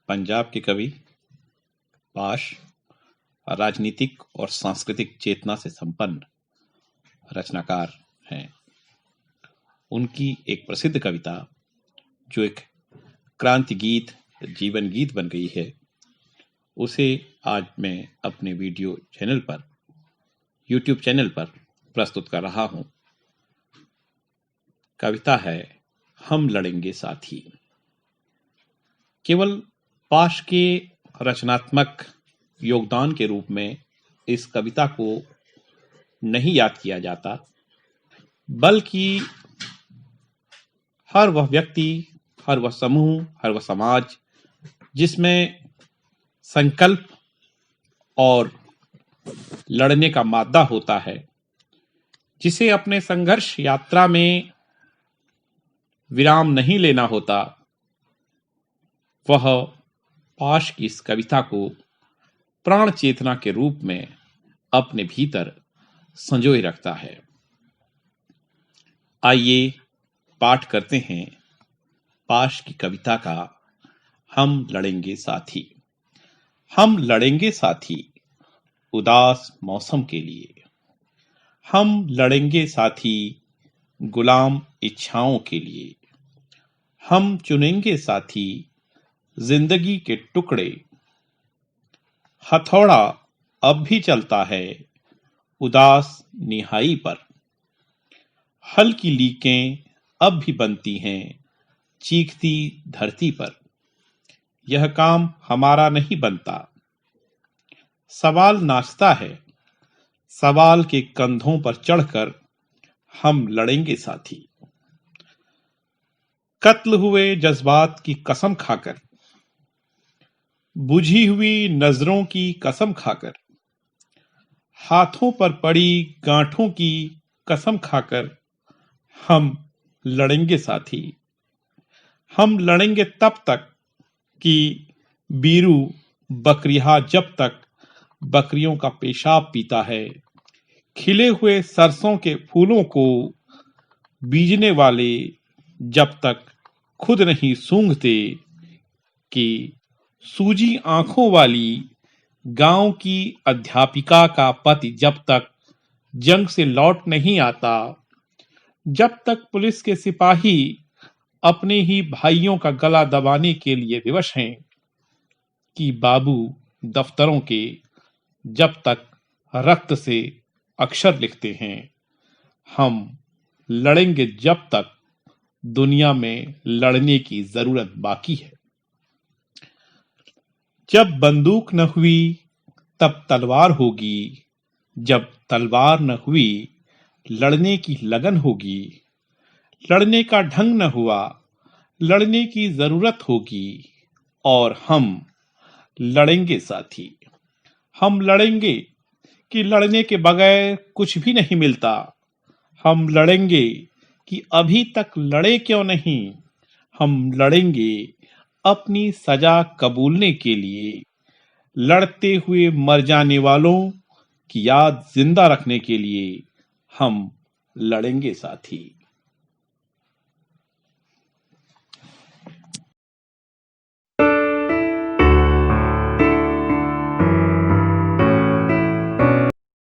पंजाब के कवि पाश राजनीतिक और सांस्कृतिक चेतना से संपन्न रचनाकार हैं। उनकी एक प्रसिद्ध कविता जो एक क्रांति गीत, जीवन गीत बन गई है, उसे आज मैं अपने वीडियो चैनल पर, यूट्यूब चैनल पर प्रस्तुत कर रहा हूं। कविता है हम लड़ेंगे साथी। केवल पाश के रचनात्मक योगदान के रूप में इस कविता को नहीं याद किया जाता, बल्कि हर वह व्यक्ति, हर वह समूह, हर वह समाज जिसमें संकल्प और लड़ने का मादा होता है, जिसे अपने संघर्ष यात्रा में विराम नहीं लेना होता, वह पाश की इस कविता को प्राण चेतना के रूप में अपने भीतर संजोए रखता है। आइए पाठ करते हैं पाश की कविता का हम लड़ेंगे साथी। हम लड़ेंगे साथी उदास मौसम के लिए, हम लड़ेंगे साथी गुलाम इच्छाओं के लिए, हम चुनेंगे साथी जिंदगी के टुकड़े। हथौड़ा अब भी चलता है उदास निहाई पर, हल की लीकें अब भी बनती हैं चीखती धरती पर। यह काम हमारा नहीं बनता, सवाल नाचता है, सवाल के कंधों पर चढ़कर हम लड़ेंगे साथी। कत्ल हुए जज्बात की कसम खाकर, बुझी हुई नजरों की कसम खाकर, हाथों पर पड़ी गांठों की कसम खाकर हम लड़ेंगे साथी। हम लड़ेंगे तब तक कि बीरू बकरिया जब तक बकरियों का पेशाब पीता है, खिले हुए सरसों के फूलों को बीजने वाले जब तक खुद नहीं सूंघते, कि सूजी आंखों वाली गांव की अध्यापिका का पति जब तक जंग से लौट नहीं आता, जब तक पुलिस के सिपाही अपने ही भाइयों का गला दबाने के लिए विवश हैं, कि बाबू दफ्तरों के जब तक रक्त से अक्षर लिखते हैं। हम लड़ेंगे जब तक दुनिया में लड़ने की जरूरत बाकी है। जब बंदूक न हुई तब तलवार होगी, जब तलवार न हुई लड़ने की लगन होगी। लड़ने का ढंग न हुआ, लड़ने की जरूरत होगी, और हम लड़ेंगे साथी। हम लड़ेंगे कि लड़ने के बगैर कुछ भी नहीं मिलता। हम लड़ेंगे कि अभी तक लड़े क्यों नहीं। हम लड़ेंगे अपनी सजा कबूलने के लिए, लड़ते हुए मर जाने वालों की याद जिंदा रखने के लिए हम लड़ेंगे साथी।